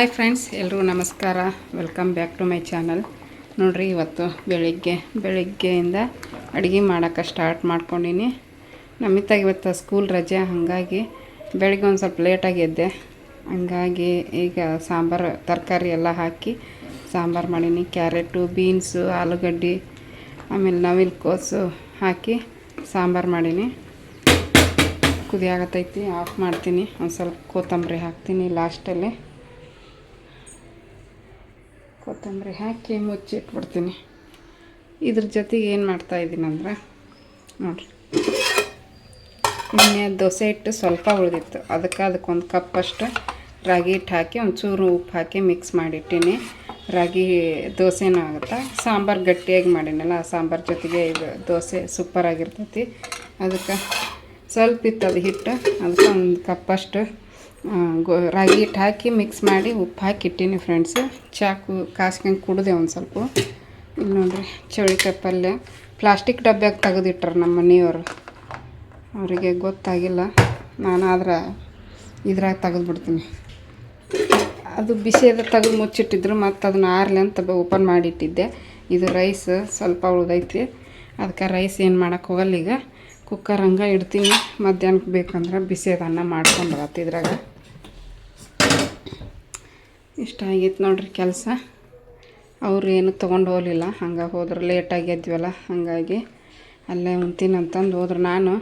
Hi friends, ಎಲ್ರಿಗೂ ನಮಸ್ಕಾರ. Welcome back to my channel. ನೋಡಿರಿ, ಇವತ್ತು ಬೆಳಿಗ್ಗೆಯಿಂದ ಅಡುಗೆ ಮಾಡೋಕ್ಕೆ ಸ್ಟಾರ್ಟ್ ಮಾಡ್ಕೊಂಡೀನಿ. ನಮ್ಮಿತ್ತಾಗ ಇವತ್ತು ಸ್ಕೂಲ್ ರಜೆ, ಹಾಗಾಗಿ ಬೆಳಿಗ್ಗೆ ಒಂದು ಸ್ವಲ್ಪ ಲೇಟಾಗಿ ಎದ್ದೆ. ಹಂಗಾಗಿ ಈಗ ಸಾಂಬಾರು ತರಕಾರಿ ಎಲ್ಲ ಹಾಕಿ ಸಾಂಬಾರು ಮಾಡೀನಿ. ಕ್ಯಾರೆಟು, ಬೀನ್ಸು, ಆಲೂಗಡ್ಡೆ, ಆಮೇಲೆ ನವಿಲು ಕೋಸು ಹಾಕಿ ಸಾಂಬಾರು ಮಾಡೀನಿ. ಕುದಿಯಾಗತ್ತೈತಿ, ಆಫ್ ಮಾಡ್ತೀನಿ. ಒಂದು ಸ್ವಲ್ಪ ಕೊತ್ತಂಬರಿ ಹಾಕ್ತೀನಿ ಲಾಸ್ಟಲ್ಲಿ. ಕೊತ್ತಂಬರಿ ಹಾಕಿ ಮುಚ್ಚಿಟ್ಬಿಡ್ತೀನಿ. ಇದ್ರ ಜೊತೆಗೆ ಏನು ಮಾಡ್ತಾಯಿದ್ದೀನಿ ಅಂದ್ರೆ, ನೋಡಿರಿ, ನಿನ್ನೆ ದೋಸೆ ಹಿಟ್ಟು ಸ್ವಲ್ಪ ಉಳಿದಿತ್ತು. ಅದಕ್ಕೊಂದು ಕಪ್ಪಷ್ಟು ರಾಗಿ ಹಿಟ್ಟು ಹಾಕಿ ಒಂಚೂರು ಉಪ್ಪು ಹಾಕಿ ಮಿಕ್ಸ್ ಮಾಡಿಟ್ಟೀನಿ. ರಾಗಿ ದೋಸೆನೂ ಆಗುತ್ತೆ. ಸಾಂಬಾರು ಗಟ್ಟಿಯಾಗಿ ಮಾಡೀನಲ್ಲ, ಆ ಸಾಂಬಾರು ಜೊತೆಗೆ ಇದು ದೋಸೆ ಸೂಪರಾಗಿರ್ತೈತಿ. ಅದಕ್ಕೆ ಸ್ವಲ್ಪ ಇತ್ತು ಅದು ಹಿಟ್ಟು, ಅದಕ್ಕೆ ಒಂದು ಕಪ್ಪಷ್ಟು ರಾಗಿ ಹಿಟ್ಟು ಹಾಕಿ ಮಿಕ್ಸ್ ಮಾಡಿ ಉಪ್ಪು ಹಾಕಿ ಇಟ್ಟೀನಿ ಫ್ರೆಂಡ್ಸು. ಚಾಕು ಕಾಸ್ಕೊಂಡು ಕುಡಿದೆ ಒಂದು ಸ್ವಲ್ಪ. ಇಲ್ಲಿ ನೋಡಿರಿ, ಚೌಳಿಕಾಯಿ ಪಲ್ಯ ಪ್ಲಾಸ್ಟಿಕ್ ಡಬ್ಬ್ಯಾಗ ತೆಗೆದಿಟ್ರು ನಮ್ಮ ಮನೆಯವರು. ಅವರಿಗೆ ಗೊತ್ತಾಗಿಲ್ಲ, ನಾನು ಆದ್ರೆ ಇದ್ರಾಗ ತೆಗೆದುಬಿಡ್ತೀನಿ. ಅದು ಬಿಸಿಯದ ತೆಗೆದು ಮುಚ್ಚಿಟ್ಟಿದ್ರು, ಮತ್ತು ಅದನ್ನ ಆರ್ಲಿ ಅಂತ ಓಪನ್ ಮಾಡಿಟ್ಟಿದ್ದೆ. ಇದು ರೈಸ್ ಸ್ವಲ್ಪ ಉಳ್ದೈತಿ, ಅದಕ್ಕೆ ರೈಸ್ ಏನು ಮಾಡೋಕ್ಕೆ ಹೋಗಲ್ಲ. ಈಗ ಕುಕ್ಕರ್ ಹಂಗೆ ಇಡ್ತೀನಿ. ಮಧ್ಯಾಹ್ನಕ್ಕೆ ಬೇಕಂದ್ರೆ ಬಿಸಿಯದ ಅನ್ನ ಮಾಡ್ಕೊಂಡು ಬರತ್ತೆ ಇದ್ರಾಗ. ಇಷ್ಟ ಆಗೈತೆ ನೋಡ್ರಿ ಕೆಲಸ. ಅವ್ರು ಏನು ತೊಗೊಂಡು ಹೋಗಲಿಲ್ಲ, ಹಂಗೆ ಹೋದ್ರೆ ಲೇಟಾಗಿ ಎದ್ವಲ್ಲ, ಹಾಗಾಗಿ ಅಲ್ಲೇ ಉಣ್ತೀನಿ ಅಂತಂದು ಹೋದ್ರೆ. ನಾನು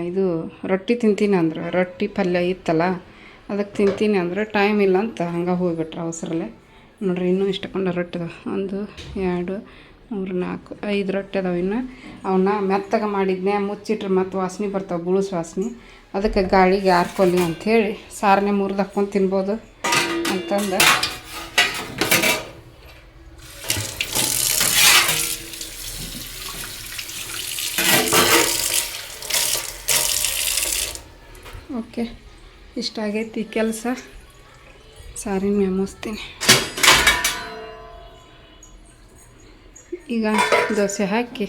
ಇದು ರೊಟ್ಟಿ ತಿಂತೀನಿ ಅಂದ್ರೆ, ರೊಟ್ಟಿ ಪಲ್ಯ ಇತ್ತಲ್ಲ ಅದಕ್ಕೆ ತಿಂತೀನಿ ಅಂದ್ರೆ ಟೈಮ್ ಇಲ್ಲ ಅಂತ ಹಂಗೆ ಹೋಗ್ಬಿಟ್ರೆ ಅವಸರಲ್ಲೇ. ನೋಡ್ರಿ, ಇನ್ನೂ ಇಷ್ಟಕೊಂಡ ರೊಟ್ಟಿ ಅದಾವೆ. 1 2 3 4 5 ರೊಟ್ಟಿ ಅದಾವೆ. ಇನ್ನು ಅವನ್ನ ಮೆತ್ತಗೆ ಮಾಡಿದ್ನೆ, ಮುಚ್ಚಿಟ್ರೆ ಮತ್ತು ವಾಸನೆ ಬರ್ತಾವೆ, ಬುಳುಸು ವಾಸನೆ. ಅದಕ್ಕೆ ಗಾಳಿಗೆ ಆರ್ಕೊಲ್ಲಿ ಅಂಥೇಳಿ ಸಾರನೆ ಮುರಿದಾಕೊಂಡು ತಿನ್ಬೋದು ಅಂತಂದು ಓಕೆ. ಇಷ್ಟ ಆಗೈತಿ ಕೆಲಸ. ಸಾರಿನ ಮೆಮೋಸ್ತೀನಿ. ಈಗ ದೋಸೆ ಹಾಕಿ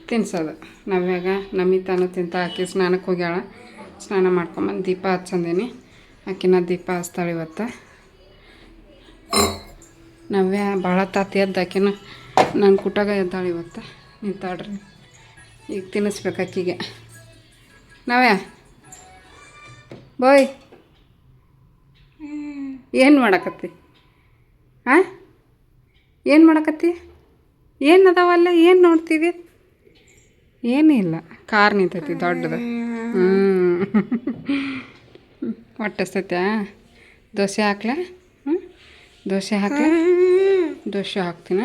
ತಿನ್ಸೋದು. ನವ್ಯಾಗ ನಮಿತಾನು ತಿಂತ ಹಾಕಿ ಸ್ನಾನಕ್ಕೆ ಹೋಗ್ಯಾಳ. ಸ್ನಾನ ಮಾಡ್ಕೊಂಬಂದು ದೀಪ ಹಚ್ಚಂದೀನಿ. ಆಕಿನ ದೀಪ ಹಚ್ತಾಳೆ ಇವತ್ತು. ನವ್ಯ ಭಾಳ ತಾತಿ ಎದ್ದು ಆಕಿನ ನಾನು ಕುಟಾಗ ಎದ್ದಾಳೆ ಇವತ್ತು. ನಿಂತಾಡ್ರಿ, ಈಗ ತಿನ್ನಿಸ್ಬೇಕು ಅಕ್ಕಿಗೆ. ನವ್ಯ ಬಾಯ್, ಏನು ಮಾಡಕತ್ತಿ? ಹಾಂ, ಏನು ಮಾಡಕತ್ತಿ? ಏನು ಅದಾವಲ್ಲ, ಏನು ನೋಡ್ತೀವಿ? ಏನಿಲ್ಲ, ಕಾರ್ ನಿಂತೈತಿ ದೊಡ್ಡದು. ಹೊಟ್ಟೆಸ್ತೈತ್ಯಾ? ದೋಸೆ ಹಾಕ್ಲಾ? ದೋಸೆ ಹಾಕ್ಲಾ? ದೋಸೆ ಹಾಕ್ತೀನ,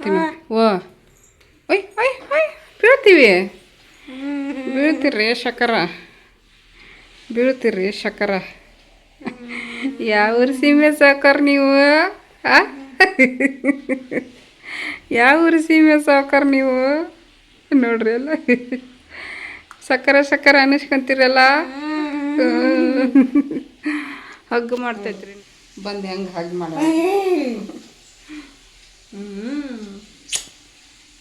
ತಿನ್ನ. ಓಯ್ ಓಯ್ ಓಯ್, ಬೀಳ್ತೀರಿ ಶಕರ. ಯಾವ ಊರು ಸೀಮೆ ಸಾವ್ಕಾರ ನೀವು? ಯಾವ ಊರು ಸೀಮೆ ಸಾವ್ಕಾರ ನೀವು? ನೋಡ್ರಿ ಅಲ್ಲ, ಸಕ್ಕರೆ ಅನ್ನಿಸ್ಕೊಂತೀರಲ್ಲ. ಹಗ್ಗು ಮಾಡ್ತೈತ್ರಿ. ಬಂದು ಹೆಂಗೆ ಹಗ್ಗು ಮಾಡ.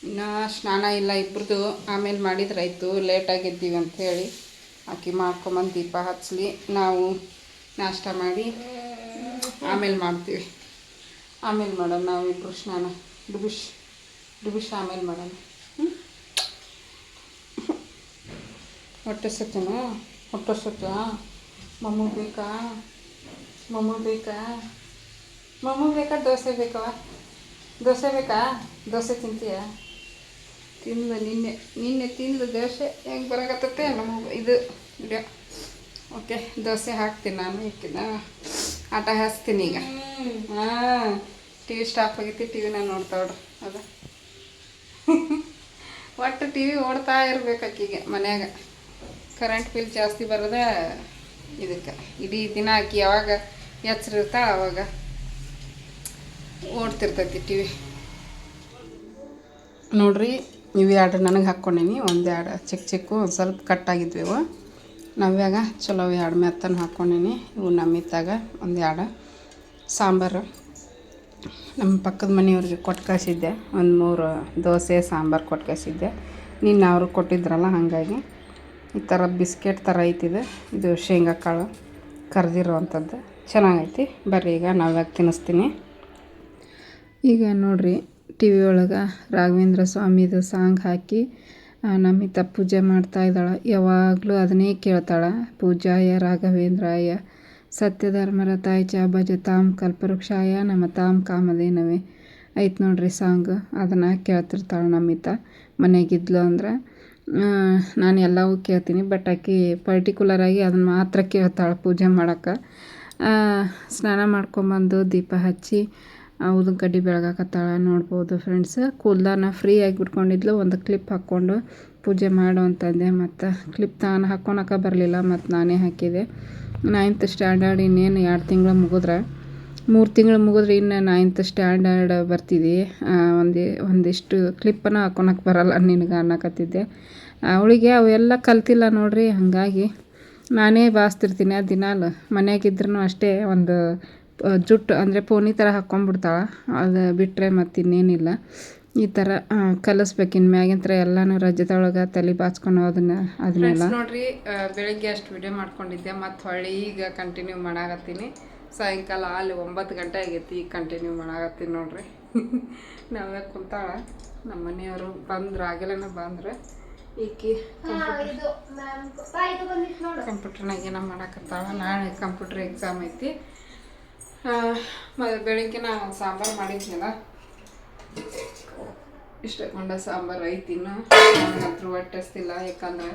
ಇನ್ನು ಸ್ನಾನ ಇಲ್ಲ ಇಬ್ರದ್ದು, ಆಮೇಲೆ ಮಾಡಿದ್ರಾಯ್ತು. ಲೇಟಾಗಿದ್ದೀವಿ ಅಂಥೇಳಿ ಆಕಿ ಮಾಡ್ಕೊಂಬಂದು ದೀಪ ಹಚ್ಚಲಿ, ನಾವು ನಾಷ್ಟ ಮಾಡಿ ಆಮೇಲೆ ಮಾಡ್ತೀವಿ. ಆಮೇಲೆ ಮಾಡೋಣ ನಾವಿಬ್ಬರು ಸ್ನಾನ. ಡುಬಿಶ್ ಆಮೇಲೆ ಮಾಡೋಣ. ಹೊಟ್ಟೆ ಸತ್ತ ಮಮ್ಮೂ ಬೇಕಾ? ದೋಸೆ ಬೇಕಾ? ದೋಸೆ ತಿಂತೀಯ? ತಿಂದು ನಿನ್ನೆ ತಿಂದು ದೋಸೆ ಹೆಂಗೆ ಬರಾಕತ್ತೈತೆ ನಮಗೆ ಇದು ವಿಡಿಯೋ. ಓಕೆ, ದೋಸೆ ಹಾಕ್ತೀನಿ ನಾನು. ಈಕಿನ ಆಟ ಹಾಸ್ತೀನಿ ಈಗ. ಟಿ ವಿ ಸ್ಟಾಪ್ ಆಗೈತಿ, ಟಿ ವಿನ ನೋಡ್ತಾವ್ರಿ. ಅದು ಒಟ್ಟು ಟಿ ವಿ ಓಡ್ತಾ ಇರ್ಬೇಕು ಆಕಿಗೆ ಮನ್ಯಾಗ. ಕರೆಂಟ್ ಬಿಲ್ ಜಾಸ್ತಿ ಬರೋದೆ ಇದಕ್ಕೆ. ಇಡೀ ದಿನ ಆಕಿ ಯಾವಾಗ ಎಚ್ಚರಿರ್ತಾಳೆ ಅವಾಗ ಓಡ್ತಿರ್ತೈತಿ ಟಿ ವಿ. ನೋಡ್ರಿ, ಇವು 2 ನನಗೆ ಹಾಕ್ಕೊಂಡೀನಿ. 1-2 ಚಿಕ್ಕ ಒಂದು ಸ್ವಲ್ಪ ಕಟ್ಟಾಗಿದ್ವಿ ಇವು. ನವ್ಯಾಗ ಚಲೋ 2 ಮೆತ್ತನ ಹಾಕ್ಕೊಂಡೀನಿ. ಇವು ನಮ್ಮಿತ್ತಾಗ 1-2 ಸಾಂಬಾರು ನಮ್ಮ ಪಕ್ಕದ ಮನೆಯವ್ರಿಗೆ ಕೊಟ್ಟು ಕಳಿಸಿದ್ದೆ. 1-3 ದೋಸೆ ಸಾಂಬಾರು ಕೊಟ್ಟು ಕಳಿಸಿದ್ದೆ. ನಿನ್ನೆ ಅವರು ಕೊಟ್ಟಿದ್ರಲ್ಲ, ಹಾಗಾಗಿ ಈ ಥರ ಬಿಸ್ಕೆಟ್ ಥರ ಐತಿದೆ. ಇದು ಶೇಂಗಾ ಕಾಳು ಕರೆದಿರೋ ಅಂಥದ್ದು ಚೆನ್ನಾಗೈತಿ. ಬರ್ರಿ ಈಗ ನಾವ್ಯಾಗ ತಿನ್ನಿಸ್ತೀನಿ. ಈಗ ನೋಡ್ರಿ ಟಿ ವಿ ಒಳಗೆ ರಾಘವೇಂದ್ರ ಸ್ವಾಮಿದು ಸಾಂಗ್ ಹಾಕಿ ನಮಿತ ಪೂಜೆ ಮಾಡ್ತಾ ಇದ್ದಾಳೆ. ಯಾವಾಗಲೂ ಅದನ್ನೇ ಕೇಳ್ತಾಳೆ. ಪೂಜಾಯ ರಾಘವೇಂದ್ರಾಯ ಸತ್ಯಧರ್ಮರತಾಯ ಚ ಭಜತಾಂ ಕಲ್ಪವೃಕ್ಷಾಯ ನಮತಾಂ ಕಾಮಧೇನವೇ ಐತೆ ನೋಡ್ರಿ ಸಾಂಗ್. ಅದನ್ನು ಕೇಳ್ತಿರ್ತಾಳೆ ನಮಿತ. ಮನೆಗಿದ್ಲು ಅಂದ್ರೆ ನಾನು ಎಲ್ಲವೂ ಕೇಳ್ತೀನಿ, ಬಟ್ ಆಕೆ ಪರ್ಟಿಕ್ಯುಲರಾಗಿ ಅದನ್ನು ಮಾತ್ರ ಕೇಳ್ತಾಳೆ ಪೂಜೆ ಮಾಡೋಕ್ಕೆ. ಸ್ನಾನ ಮಾಡ್ಕೊಂಬಂದು ದೀಪ ಹಚ್ಚಿ ಉದಿನ ಕಡ್ಡಿ ಬೆಳಗಾಕತ್ತಾಳೆ ನೋಡ್ಬೋದು ಫ್ರೆಂಡ್ಸ್. ಕೂದಲನ್ನ ಫ್ರೀ ಆಗಿ ಬಿಟ್ಕೊಂಡಿದ್ಲು. ಒಂದು ಕ್ಲಿಪ್ ಹಾಕ್ಕೊಂಡು ಪೂಜೆ ಮಾಡು ಅಂತಂದೆ. ಮತ್ತು ಕ್ಲಿಪ್ ತಾನು ಹಾಕ್ಕೊಳಕ್ಕೆ ಬರಲಿಲ್ಲ, ಮತ್ತು ನಾನೇ ಹಾಕಿದೆ. 9th ಸ್ಟ್ಯಾಂಡರ್ಡ್ ಇನ್ನೇನು 2 ತಿಂಗಳು ಮುಗಿದ್ರೆ 3 ತಿಂಗಳು ಮುಗಿದ್ರೆ ಇನ್ನು 9th ಸ್ಟ್ಯಾಂಡರ್ಡ್ ಬರ್ತಿದ್ದೆ. ಒಂದಿಷ್ಟು ಕ್ಲಿಪ್ಪನ್ನು ಹಾಕ್ಕೊಳಕ್ಕೆ ಬರಲ್ಲ ನಿನಗೆ ಅನ್ನಕತ್ತಿದ್ದೆ. ಅವಳಿಗೆ ಅವೆಲ್ಲ ಕಲ್ತಿಲ್ಲ ನೋಡ್ರಿ. ಹಾಗಾಗಿ ನಾನೇ ಬಾಸ್ತಿರ್ತೀನಿ. ದಿನಾಲು ಮನೆಯಾಗಿದ್ರೂ ಅಷ್ಟೇ ಒಂದು ಜುಟ್ಟು ಅಂದರೆ ಪೋನಿ ಥರ ಹಾಕ್ಕೊಂಡ್ಬಿಡ್ತಾಳೆ. ಅದು ಬಿಟ್ಟರೆ ಮತ್ತು ಇನ್ನೇನಿಲ್ಲ. ಈ ಥರ ಕಲಿಸ್ಬೇಕು. ಇನ್ನು ಮ್ಯಾಗಿನ ಥರ ಎಲ್ಲನೂ ರಜದೊಳಗೆ ತಲೆ ಬಾಚ್ಕೊಂಡು ಅದನ್ನೆಲ್ಲ ನೋಡ್ರಿ. ಬೆಳಗ್ಗೆ ಅಷ್ಟು ವಿಡಿಯೋ ಮಾಡ್ಕೊಂಡಿದ್ದೆ, ಮತ್ತು ಹೊಳ್ಳಿ ಈಗ ಕಂಟಿನ್ಯೂ ಮಾಡಾಕತ್ತೀನಿ. ಸಾಯಂಕಾಲ ಅಲ್ಲಿ 9 ಗಂಟೆ ಆಗೈತಿ. ಈಗ ಕಂಟಿನ್ಯೂ ಮಾಡಾಕತ್ತೀನಿ ನೋಡ್ರಿ. ನಾವೇ ಕುಂತಾಳ. ನಮ್ಮ ಮನೆಯವರು ಬಂದ್ರು, ಆಗಲೇ ಬಂದ್ರೆ ಈಕಿ ಕಂಪ್ಯೂಟರ್ನಾಗ ಏನೋ ಮಾಡಾಕತ್ತಾಳ. ನಾಳೆ ಕಂಪ್ಯೂಟರ್ ಎಕ್ಸಾಮ್ ಐತಿ. ಬೆಳಿಗ್ಗೆ ನಾವು ಸಾಂಬಾರು ಮಾಡಿದ್ನಲ್ಲ, ಇಷ್ಟೇ ಕೊಂಡ ಸಾಂಬಾರು ಐತಿ. ಇನ್ನು ನನಗಂತೂ ಹೊಟ್ಟೆಸ್ತಿಲ್ಲ. ಯಾಕಂದ್ರೆ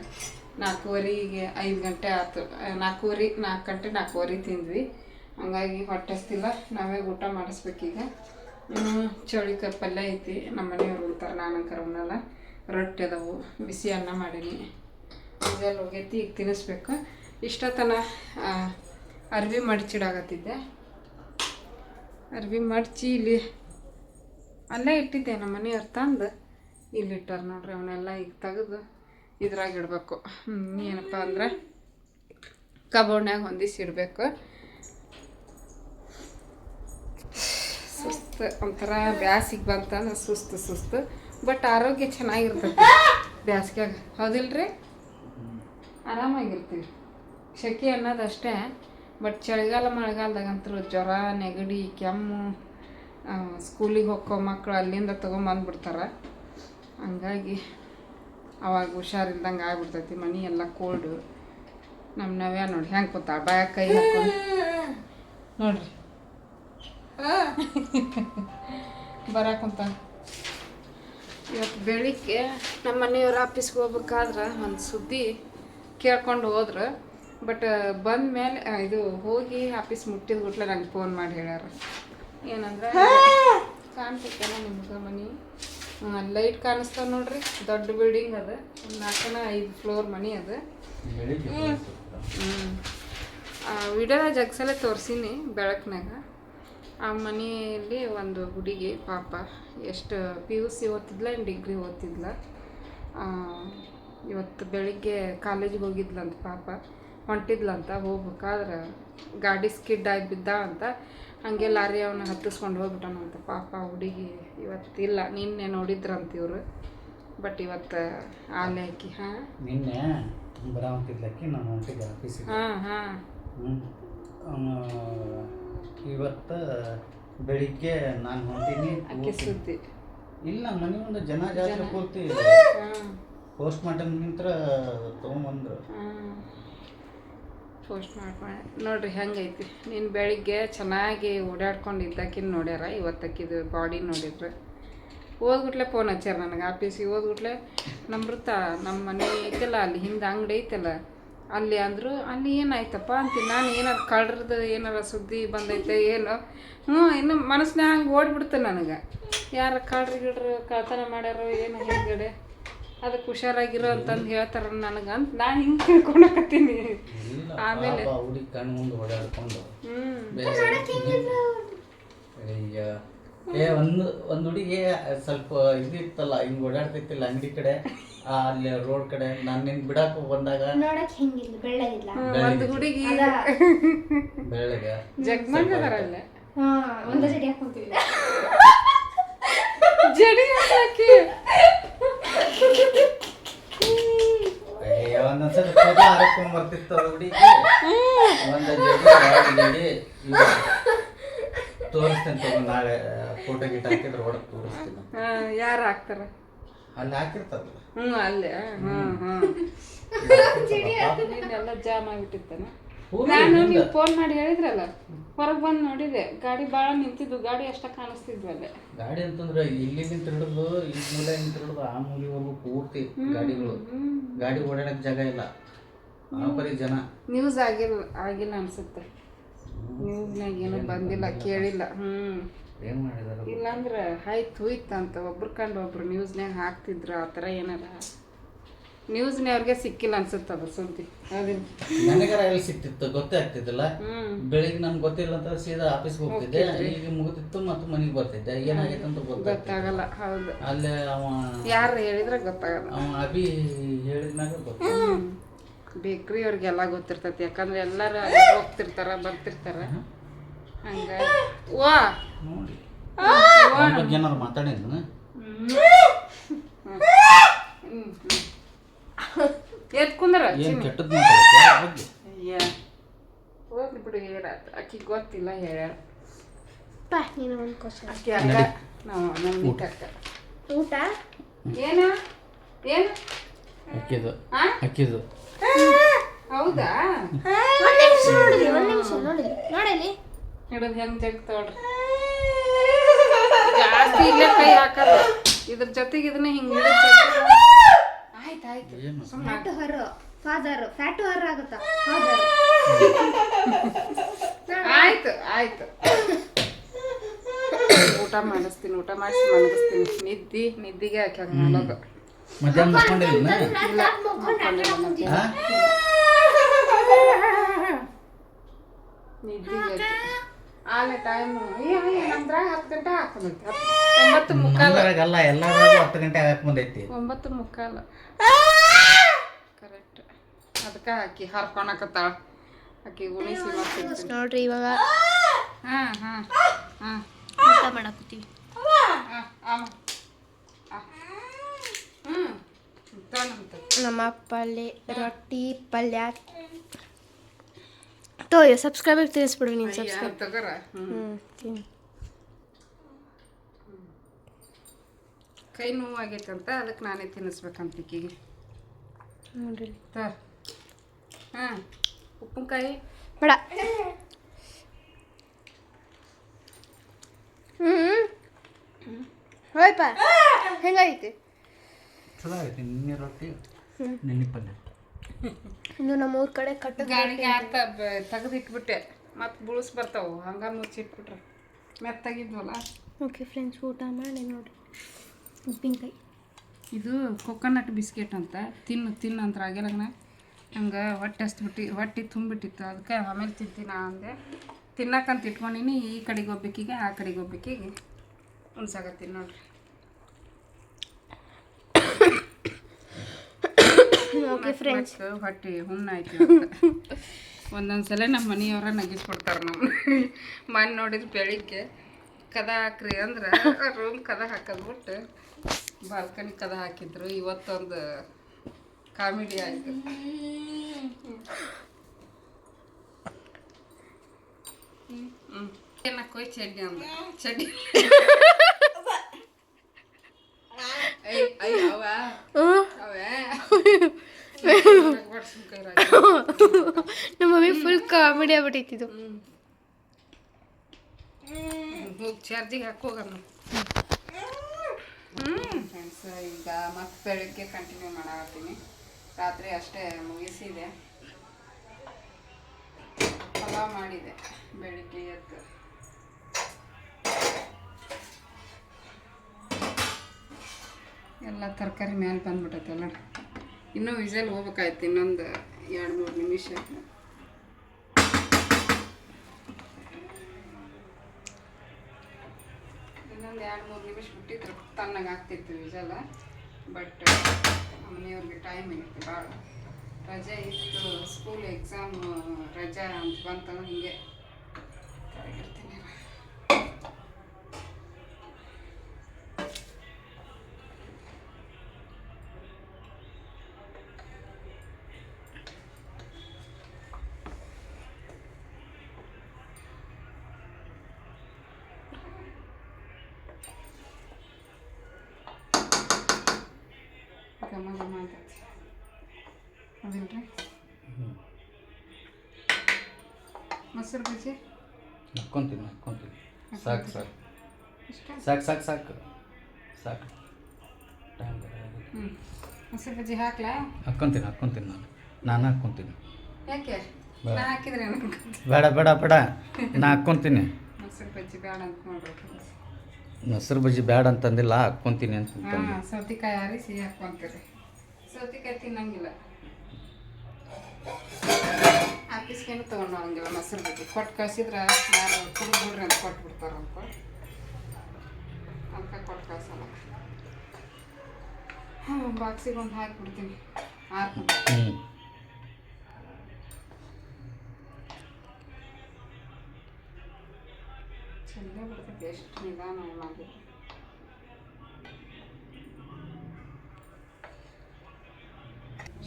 4:15ಗೆ 5 ಗಂಟೆ ಆಯ್ತು. 4 ಗಂಟೆ 4:15 ತಿಂದ್ವಿ. ಹಂಗಾಗಿ ಹೊಟ್ಟೆಸ್ತಿಲ್ಲ. ನಾವೇ ಊಟ ಮಾಡಿಸ್ಬೇಕೀಗ. ಚೌಳಿಕಾಯಿ ಪಲ್ಯ ಐತಿ. ನಮ್ಮ ಮನೆಯವ್ರು ಉಣ್ತಾರೆ, ನಾನಂಕರ ಉಣ್ಣಲ್ಲ. ರೊಟ್ಟಿ ಅದಾವು, ಬಿಸಿ ಅನ್ನ ಮಾಡೀನಿ. ಇದೆಲ್ಲ ಹೋಗೈತಿ. ಈಗ ತಿನ್ನಿಸ್ಬೇಕು. ಇಷ್ಟೊತ್ತನ ಅರ್ವಿ ಮಡಚಿಡಾಕತ್ತಿದ್ದೆ. ಅರ್ವಿ ಮಡಚಿ ಇಲ್ಲಿ ಅಲ್ಲೇ ಇಟ್ಟಿದ್ದೆ. ನಮ್ಮ ಮನೆಯವ್ರು ತಂದು ಇಲ್ಲಿಟ್ಟಾರ ನೋಡ್ರಿ. ಅವನ್ನೆಲ್ಲ ಈಗ ತೆಗೆದು ಇದ್ರಾಗ ಇಡಬೇಕು. ಏನಪ್ಪ ಅಂದ್ರೆ ಕಬೋರ್ಡ್ನಾಗ ಹೊಂದಿಸಿ ಇಡಬೇಕು. ಸುಸ್ತು ಒಂಥರ ಬ್ಯಾಸಿಗೆ ಬಂತಂದ್ರೆ ಸುಸ್ತು. ಬಟ್ ಆರೋಗ್ಯ ಚೆನ್ನಾಗಿರ್ತೈತಿ ಬ್ಯಾಸ್ಗ್ಯಾಗ, ಹೌದಿಲ್ರಿ? ಆರಾಮಾಗಿರ್ತೀವಿ. ಸೆಕೆ ಅನ್ನೋದಷ್ಟೇ. ಬಟ್ ಚಳಿಗಾಲ ಮಳೆಗಾಲದಾಗಂತೂ ಜ್ವರ, ನೆಗಡಿ, ಕೆಮ್ಮು, ಸ್ಕೂಲಿಗೆ ಹೋಗೋ ಮಕ್ಕಳು ಅಲ್ಲಿಂದ ತೊಗೊಂಬಂದ್ಬಿಡ್ತಾರೆ. ಹಂಗಾಗಿ ಅವಾಗ ಹುಷಾರಿಲ್ದಂಗೆ ಆಗ್ಬಿಡ್ತೈತಿ. ಮನೆ ಎಲ್ಲ ಕೋಲ್ಡು. ನಮ್ಮ ನವ್ಯ ನೋಡಿ ಹೆಂಗೆ ಕೂತಾಳ, ಬಾಯಾಗ ಕೈ ಹಾಕೊಂಡು ನೋಡ್ರಿ ಬರಾಕಂತ. ಇವತ್ತು ಬೆಳಿಗ್ಗೆ ನಮ್ಮ ಮನೆಯವ್ರ ಆಫೀಸ್ಗೆ ಹೋಗ್ಬೇಕಾದ್ರೆ ಒಂದು ಸುದ್ದಿ ಕೇಳ್ಕೊಂಡು ಹೋದ್ರು. ಬಟ್ ಬಂದ ಮೇಲೆ ಇದು ಹೋಗಿ ಆಫೀಸ್ ಮುಟ್ಟಿದ ಗುಟ್ಲೆ ನಂಗೆ ಫೋನ್ ಮಾಡಿ ಹೇಳ್ಯಾರ. ಏನಂದ್ರೆ ಕಾಣ್ತೈತೇನ ನಿಮ್ಗೆ ಮನೆ? ಲೈಟ್ ಕಾಣಿಸ್ತಾವ ನೋಡ್ರಿ. ದೊಡ್ಡ ಬಿಲ್ಡಿಂಗ್ ಅದು, 4-5 ಫ್ಲೋರ್ ಮನೆ ಅದು. ವಿಡಿಯೋದಾಗ ಜಗ್ಸಲೇ ತೋರಿಸೀನಿ ಬೆಳಕಿನಾಗ. ಆ ಮನೆಯಲ್ಲಿ ಒಂದು ಹುಡುಗಿ ಪಾಪ ಎಷ್ಟು PUC ಓದ್ತಿದ್ಲ, ಡಿಗ್ರಿ ಓದ್ತಿದ್ಲ. ಇವತ್ತು ಬೆಳಿಗ್ಗೆ ಕಾಲೇಜಿಗೆ ಹೋಗಿದ್ಲಂತ. ಪಾಪ ಹೊಂಟಿದ್ಲಂತ. ಹೋಗ್ಬೇಕಾದ್ರೆ ಗಾಡಿ ಸ್ಕಿಡ್ ಆಗಿ ಬಿದ್ದ ಅಂತ. ಹಾಗೆ ಲಾರಿ ಅವನ್ನ ಹತ್ತಿಸ್ಕೊಂಡು ಹೋಗ್ಬಿಟ್ಟನಂತ. ಪಾಪ ಹುಡುಗಿ ಇವತ್ತಿಲ್ಲ. ನಿನ್ನೆ ನೋಡಿದ್ರಂತ ಇವರು. ಬಟ್ ಇವತ್ತು ಆಲೆ ಹಾಕಿ ನಿನ್ನೆ ಬರಾವಂತಿದ್ಲಕ್ಕಿ ನಾನು ಹೊಂಟಿದ್ದೆ ಆಫೀಸಿಗೆ. ಇವತ್ತು ಬೆಳಿಗ್ಗೆ ನಾನು ಹೊಂಟೀನಿ. ಅಕ್ಕಿ ಸುದ್ದಿ ಇಲ್ಲ, ಮನೆ ಒಂದು ಜನ ಜಾತ್ರೆ ಪೂರ್ತಿ ಪೋಸ್ಟ್ ಮಾರ್ಟಮ್ ನಿಂತ್ರ ತೊಗೊಂಬಂದ್ರು. ಪೋಸ್ಟ್ ಮಾಡ್ಕೊಂಡು ನೋಡ್ರಿ ಹೆಂಗೈತಿ. ನೀನು ಬೆಳಿಗ್ಗೆ ಚೆನ್ನಾಗಿ ಓಡಾಡ್ಕೊಂಡು ಇದ್ದಕ್ಕಿನ ನೋಡ್ಯಾರ. ಇವತ್ತಕ್ಕಿದು ಬಾಡಿ ನೋಡಿದ್ರು. ಓದ್ಬಿಟ್ಲೆ ಫೋನ್ ಹಚ್ಚಾರ ನನಗೆ. ಆಫೀಸಿಗೆ ಓದ್ಬಿಟ್ಲೆ ನಮೃತ ನಮ್ಮ ಮನೆ ಐತಲ್ಲ, ಅಲ್ಲಿ ಹಿಂದೆ ಅಂಗಡಿ ಐತಲ್ಲ, ಅಲ್ಲಿ ಅಂದರು. ಅಲ್ಲಿ ಏನಾಯ್ತಪ್ಪ ಅಂತೀನಿ ನಾನು. ಏನಾರು ಕಳ್ರದ್ದು ಏನಾರ ಸುದ್ದಿ ಬಂದೈತೆ ಏನೋ. ಇನ್ನು ಮನಸ್ಸಿನಾಗ ಹಂಗೆ ಓಡ್ಬಿಡ್ತು ನನಗೆ. ಯಾರು ಕಳ್ರು ಕಳ್ತನ ಮಾಡ್ಯಾರೋ ಏನೋ ಹಿಂದ್ಗಡೆ, ಅದಕ್ಕೆ ಹುಷಾರಾಗಿರೋ ಅಂತಂದು ಹೇಳ್ತಾರ ನನಗೆ ಅಂತ ನಾನು ಹಿಂಗೆ ತಿಳ್ಕೊಳಕತ್ತೀನಿ. ಆಮೇಲೆ ಹುಡುಗಿ ಕಣ್ಣು ಮುಂದೆ ಓಡಾಡ್ಕೊಂಡು ಒಂದು ಹುಡುಗಿ ಸ್ವಲ್ಪ ಇದಿತ್ತಲ್ಲ, ಹಿಂಗೆ ಓಡಾಡ್ತೈತಿಲ್ಲ ಅಂಗಡಿ ಕಡೆ, ಅಲ್ಲಿ ರೋಡ್ ಕಡೆ. ನಾನು ನಿನ್ ಬಿಡಾಕ ಬಂದಾಗ ಒಂದು ಹುಡುಗಿ ಬೆಳ್ಳಗ ಜಗ್ಮಂಗದಾರಲ್ಲ ಅಯ್ಯೋ ಒಂದೊಂದ್ಸಲ ಕೂದಲು ಹಾರಕೊಂಡ್ ಬರ್ತಿತ್ತು ಅದು ಹುಡುಗಿ ಒಂದು ಜಡಿ ಎರಡು ಜಡಿ ಇವು ತೋರಿಸ್ತೇನೆ ತಗೋ ನಾಳೆ ಫೋಟೋ ಗಿಟ ಹಾಕಿದ್ರೆ ಹೊಡಕ್ ತೋರಿಸ್ತೀನಿ ಯಾರು ಹಾಕ್ತಾರ ಅಲ್ಲಿ ಹಾಕಿರ್ತಾರಲ್ಲ ಅಲ್ಲೇ ಎಲ್ಲ ಜಾಮ್ ಆಗಿಬಿಟ್ಟಿತ್ತಾನ ನಾನು ನೀವು ಫೋನ್ ಮಾಡಿ ಹೇಳಿದ್ರಲ್ಲ ಹೊರಗೆ ಬಂದು ನೋಡಿದೆ ಗಾಡಿ ಭಾಳ ನಿಂತಿದ್ದು ಗಾಡಿ ಅಷ್ಟ ಕಾಣಿಸ್ತಿದ್ವು ಅಲ್ಲೇ ಗಾಡಿ ಅಂತಂದ್ರೆ ಇಲ್ಲಿಂದ ಹಿಡಿದು ಈ ಮೂಲೆಯಿಂದ ಹಿಡಿದು ಆ ಮೂಲೆವರೆಗೂ ಪೂರ್ತಿ ಗಾಡಿಗಳು ಗಾಡಿ ಓಡಾಡಕ್ ಜಾಗ ಇಲ್ಲ ಆ ಪರಿ ಜನ ನ್ಯೂಸ್ ಆಗಿಲ್ಲ ಅನ್ಸುತ್ತೆ ನ್ಯೂಸ್ನಾಗ ಏನೂ ಬಂದಿಲ್ಲ ಕೇಳಿಲ್ಲ ಏನ್ ಮಾಡಿದಾರ ಇಲ್ಲಾಂದ್ರೆ ಹೋಯ್ತು ಅಂತ ಒಬ್ರು ಕಂಡು ಒಬ್ರು ನ್ಯೂಸ್ನಾಗ ಹಾಕ್ತಿದ್ರು ಆ ಥರ ಏನಾರ ನ್ಯೂಸ್ನವ್ರಿಗೆ ಸಿಕ್ಕಿಲ್ಲ ಅನ್ಸುತ್ತೆ ಅದು ಸುದ್ದಿ ಅದಿಲ್ಲ ನನಗರ ಎಲ್ಲಿ ಸಿಕ್ತಿತ್ತು ಗೊತ್ತೇ ಆಗ್ತಿದ್ದಿಲ್ಲ ಬೆಳಿಗ್ಗೆ ನನ್ಗೆ ಗೊತ್ತಿಲ್ಲ ಅಂತ ಸೀದಾ ಆಫೀಸ್ಗೆ ಹೋಗ್ತಿದ್ದೆ ಈಗ ಮುಗಿತಿತ್ತು ಮತ್ತು ಮನೆಗೆ ಬರ್ತಿದ್ದೆ ಏನಾಗೈತೆ ಅಂತ ಗೊತ್ತಾಗಲ್ಲ ಹೌದು ಅಲ್ಲೇ ಅವ ಯಾರು ಹೇಳಿದ್ರೆ ಗೊತ್ತಾಗಲ್ಲ ಅವ ಅಭಿ ಹೇಳಿದ್ಮ್ಯಾಗ ಗೊತ್ತ ಬೇಕ್ರಿ ಅವ್ರಿಗೆಲ್ಲ ಗೊತ್ತಿರ್ತೈತಿ ಯಾಕಂದ್ರೆ ಎಲ್ಲರೂ ಹೋಗ್ತಿರ್ತಾರ ಬರ್ತಿರ್ತಾರ ಹಂಗ ವಾ ನೋಡಿ ಬಗ್ಗೆ ಏನಾರು ಮಾತಾಡಿದ್ನ ಎತ್ ಕುಂದ್ರ ಏನು ಕೆಟ್ಟದ್ದು ಮಾತಾಡ್ತೀಯ ಅಯ್ಯ ಹೋಗ್ಲಿ ಬಿಡು ಹೇಳಾತ ಆಕಿ ಗೊತ್ತಿಲ್ಲ ಹೇಳ್ಯಾಳ ಆಕಿ ಅಕ್ಕ ನಾವು ನಮ್ಮ ಅಕ್ಕ ಊಟ ಏನ ಏನು ಅಕ್ಕಿದು ಅಕ್ಕಿದು ಹೌದಾ ಒಂದ್ ನಿಮಿಷ ನೋಡಲಿ ಹಿಡಿದು ಹೆಂಗ್ ಜಗ್ತೋಡ್ರಿ ಜಾಸ್ತಿ ಇಲ್ಲೇ ಕೈ ಹಾಕಲ್ಲ ಇದ್ರ ಜೊತೆಗೆ ಇದನ್ನ ಹಿಂಗ್ ಫ್ಯಾಟು ಹರ ಆಗುತ್ತಾ ಫಾದರ್ ಆಯ್ತು ಊಟ ಮಾಡಿಸ್ತೀನಿ ಊಟ ಮಾಡಿಸಿ ಮಲಗಿಸ್ತೀನಿ ನಿದ್ದಿಗೆ ಹಾಕಿ ಹಂಗೆ ಮಾಡೋದು ಮಧ್ಯಾಹ್ನ ಮಕ್ಕೊಂಡಿಲ್ಲ ನಿದ್ದಿಗೆ ಆಲೆ ಟೈಮು ನಮ್ದ್ರಾಗ 10 ಗಂಟೆ ಹಾಕೊಂಡೈತಿ 9:45 ಅಲ್ಲ ಎಲ್ಲಾದ್ರಾಗೂ 10 ಗಂಟೆ ಹಾಕಿ ಬಂದೈತಿ 9:45 ಕರೆಕ್ಟ್ ಅದಕ್ಕೆ ಆಕಿ ಹರ್ಕೊಳಕತ್ತಾಳ ಆಕಿ ಉಣಿಸಿ ಮಾಡ್ತಿರ್ತೀನಿ ನೋಡ್ರಿ ಇವಾಗ ಹಾಂ ಊಟ ಮಾಡಾಕತ್ತೀವಿ ನಮ್ಮ ಪಲ್ಯ ರೊಟ್ಟಿ ಪಲ್ಯ ತೋಯ್ ಸಬ್ಸ್ಕ್ರೈಬರ್ ತಿಳಿಸ್ಬಿಡು ನೀನು ಸಬ್ಸ್ಕ್ರೈಬ್ ತಗೋರ ಕೈ ನೋವಾಗೈತೆ ಅಂತ ಅದಕ್ಕೆ ನಾನೇ ತಿನ್ನಿಸ್ಬೇಕಂತ ಈಕಿಗೆ ನೋಡ್ರಿ ಉಪ್ಪಿನಕಾಯಿ ಬೇಡ ಹೋಯ್ಪ ಹೆಂಗೈತಿ ಚಲೋ ಐತಿ ನಿನ್ನೆ ರೊಟ್ಟಿ ನಿನ್ನೆ ಪಲ್ಯ ಇದು ನಮ್ಮ ಊರ್ ಕಡೆ ಕಟ್ಟು ಗಾಳಿಗೆ ತೆಗೆದಿಟ್ಬಿಟ್ಟೆ ಮತ್ತೆ ಬುಳಿಸ್ ಬರ್ತಾವು ಹಂಗ ಮುಚ್ಚಿಟ್ಬಿಟ್ರೆ ಮೆತ್ತಾಗಿದ್ವಲ್ಲ ಓಕೆ ಫ್ರೆಂಡ್ಸ್ ಊಟ ಮಾಡಿ ನೋಡಿ ಉಪ್ಪಿನಕಾಯಿ ಇದು ಕೊಕೊನಟ್ ಬಿಸ್ಕೆಟ್ ಅಂತ ತಿನ್ನು ಅಂತ ಆಗಿಲ್ಲಗನ ಹಂಗೆ ಹೊಟ್ಟೆ ತುಂಬಿಟ್ಟಿತ್ತು ಅದಕ್ಕೆ ಆಮೇಲೆ ತಿಂತೀನಿ ಅಂದೆ ತಿನ್ನಕ್ಕಂತ ಇಟ್ಕೊಂಡಿನಿ ಈ ಕಡೆಗೆ ಹೋಗ್ಬೇಕೀಗ ಆ ಕಡೆಗೆ ಹೋಗ್ಬೇಕೀಗ ಉಣ್ಸಾಕತ್ತೀನಿ ನೋಡ್ರಿ ಓಕೆ ಫ್ರೆಂಡ್ಸ್ ಹೊಟ್ಟೆ ಹುಣ್ಣಾಯ್ತು ಒಂದೊಂದ್ಸಲ ನಮ್ಮ ಮನೆಯವ್ರ ನಗಿಸ್ಬಿಡ್ತಾರೆ ನಮ್ಮ ಮನೆ ನೋಡಿದ್ರೆ ಬೆಳಿಗ್ಗೆ ಕದ ಹಾಕ್ರಿ ಅಂದ್ರೆ ರೂಮ್ ಕದ ಹಾಕೋದ್ಬಿಟ್ಟು ಬಾಲ್ಕನಿ ಕದ ಹಾಕಿದ್ರು ಇವತ್ತೊಂದು ಕಾಮಿಡಿ ಆಯಿತು ಏನಕ್ಕೋಯ್ ಚಡ್ಡಿ ಅಂದ ಚಡ್ಡಿ ನಮ್ಮ ಮಮ್ಮಿ ಫುಲ್ ಕಾಮಿಡಿ ಆಗ್ಬಿಟ್ಟಿತ್ತು ಹೋಗಿ ಚಾರ್ಜಿಗೆ ಹಾಕೋಗಮ್ಮ ಫ್ರೆಂಡ್ಸ್ ಈಗ ಮತ್ತೆ ಬೆಳಗ್ಗೆ ಕಂಟಿನ್ಯೂ ಮಾಡಾಕತ್ತೀನಿ ರಾತ್ರಿ ಅಷ್ಟೇ ಮುಗಿಸಿದೆ ಪಲಾವ್ ಮಾಡಿದೆ ಬೆಳಿಗ್ಗೆ ಎದ್ದು ಎಲ್ಲ ತರಕಾರಿ ಮೇಲೆ ಬಂದ್ಬಿಟ್ಟೈತಲ್ಲ ಇನ್ನೂ ವಿಸಲ್ ಹೋಗ್ಬೇಕಾಯ್ತು ಇನ್ನೊಂದು 2-3 ನಿಮಿಷ ಇನ್ನೊಂದು 2-3 ನಿಮಿಷ ಬಿಟ್ಟಿದ್ರು ತಣ್ಣಗೆ ಆಗ್ತಿತ್ತು ವಿಸಲ ಬಟ್ ಮನೆಯವ್ರಿಗೆ ಟೈಮ್ ಇತ್ತು ಭಾಳ ರಜೆ ಇತ್ತು ಸ್ಕೂಲ್ ಎಕ್ಸಾಮ್ ರಜಾ ಅಂತ ಬಂತಂದ್ರೆ ಹಿಂಗೆ ಕರೆಗಿರ್ತೀನಿ ಮಾತೈತಿ ಅದಿಲ್ರಿ. ಮೊಸರು ಬಜ್ಜಿ ಹಾಕ್ಕೊಂತೀನಿ ಸಾಕು ಸಾಕು ಇಷ್ಟ. ಸಾಕು ಸಾಕು ಸಾಕು ಸಾಕು ಟೈಮ್ ಹ್ಞೂ ಮೊಸರು ಬಜ್ಜಿ ಹಾಕ್ಲಾ? ಹಾಕ್ಕೊಂತೀನಿ ನಾನು ಹಾಕ್ಕೊಂತೀನಿ. ಯಾಕೆ ನಾ ಹಾಕಿದ್ರೆ ಬೇಡ ಬೇಡ ಬೇಡ ನಾ ಹಾಕ್ಕೊಂತೀನಿ. ಮೊಸರು ಬಜ್ಜಿ ಬೇಡ ಅಂತ ನೋಡ್ಬೇಕು. ಮೊಸರು ಬಜ್ಜಿ ಬೇಡ ಅಂತಂದಿಲ್ಲ, ಹಾಕ್ಕೊಂತೀನಿ ಅಂತ. ಹಾಂ ಸೌತೆಕಾಯಿ ಆರಿಸಿ ಹಾಕ್ಕೊಂತೀರಿ. ಸೌತೆಕಾಯಿ ತಿನ್ನಂಗಿಲ್ಲ, ಆಫೀಸ್ಗೇನು ತೊಗೊಂಡು ಹೋಗಂಗಿಲ್ಲ ಮೊಸರು ಬಜ್ಜಿ. ಕೊಟ್ಟು ಕಳ್ಸಿದ್ರೆ ಯಾರು ಕುಡಿದ್ಬಿಡ್ರಿ ಅಂತ ಕೊಟ್ಬಿಡ್ತಾರಂತ, ಅದಕ್ಕೆ ಕೊಟ್ಟು ಕಳ್ಸಲ್ಲ. ಬಾಕ್ಸಿಗೆ ಒಂದು ಹಾಕಿಬಿಡ್ತೀನಿ. ಹ್ಞೂ ಚೆಂದ ಬರ್ತೈತೆ, ಎಷ್ಟು ನಿಧಾನ ಮಾಡಿದ್ರೆ.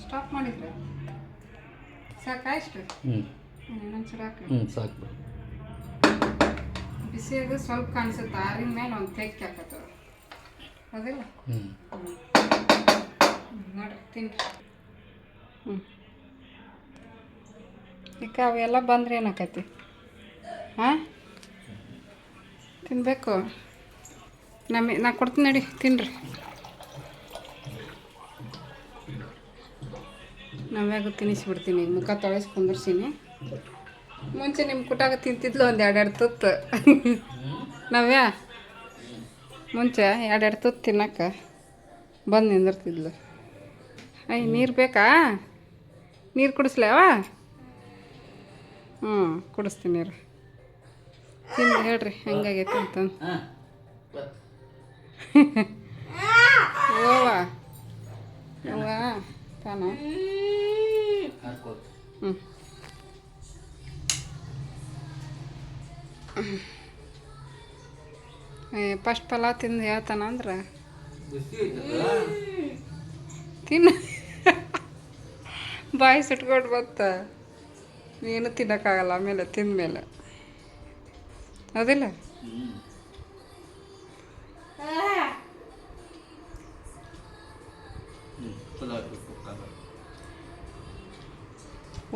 ಸ್ಟಾಪ್ ಮಾಡಿದ್ರೆ ಸಾಕಾಯ್ತು. ಇನ್ನೊಂಚೂರು ಹಾಕಿ. ಸಾಕು. ಬಿಸಿಯಾಗ ಸ್ವಲ್ಪ ಕಾಣಿಸುತ್ತೆ, ಆರಿನ ಮೇಲೆ ಒಂದು ತೆಗ್ಗಿ ಹಾಕತ್ತದ ಅದಿಲ್ಲ. ನೋಡ್ರಿ ತಿನ್ರಿ. ಈಗ ಅವೆಲ್ಲ ಬಂದ್ರೆ ಏನಾಕೈತಿ? ಹಾಂ ತಿನ್ನಬೇಕು. ನಾ ಕೊಡ್ತೀನಿ ನಡಿ ತಿನ್ನಿರಿ. ನಾವ್ಯಾಗ ತಿನ್ನಿಸ್ಬಿಡ್ತೀನಿ. ಈಗ ಮುಖ ತೊಳೆಸಿ ಕುಂದರ್ಸೀನಿ. ಮುಂಚೆ ನಿಮ್ಮ ಕುಟಾಗ ತಿಂತಿದ್ಲು ಒಂದು ಎರಡೆರಡು ತುತ್ತು. ನಾವ್ಯಾ ಮುಂಚೆ ಎರಡೆರಡು ತುತ್ತು ತಿನ್ನಕ್ಕೆ ಬಂದು ನಿಂದಿರ್ತಿದ್ಲು. ಅಯ್ಯ ನೀರು ಬೇಕಾ? ನೀರು ಕುಡಿಸ್ಲೇವ? ಹ್ಞೂ ಕುಡಿಸ್ತೀನಿ ನೀರು. ತಿಂದು ಹೇಳ್ರಿ ಹೆಂಗಾಗೈತೆ ಅಂತಂದು. ಓವಾ ಓವಾ ತಾನ. ಹ್ಞೂ ಫಸ್ಟ್ ಪಲಾವ್ ತಿಂದು ಹೇಳ್ತಾನ ಅಂದ್ರೆ ತಿನ್ನು. ಬಾಯಿ ಸುಟ್ಕೊಂಡು ಬತ್ತ ಏನು ತಿನ್ನೋಕ್ಕಾಗಲ್ಲ ಆಮೇಲೆ ತಿಂದಮೇಲೆ, ಅದಿಲ್ಲ.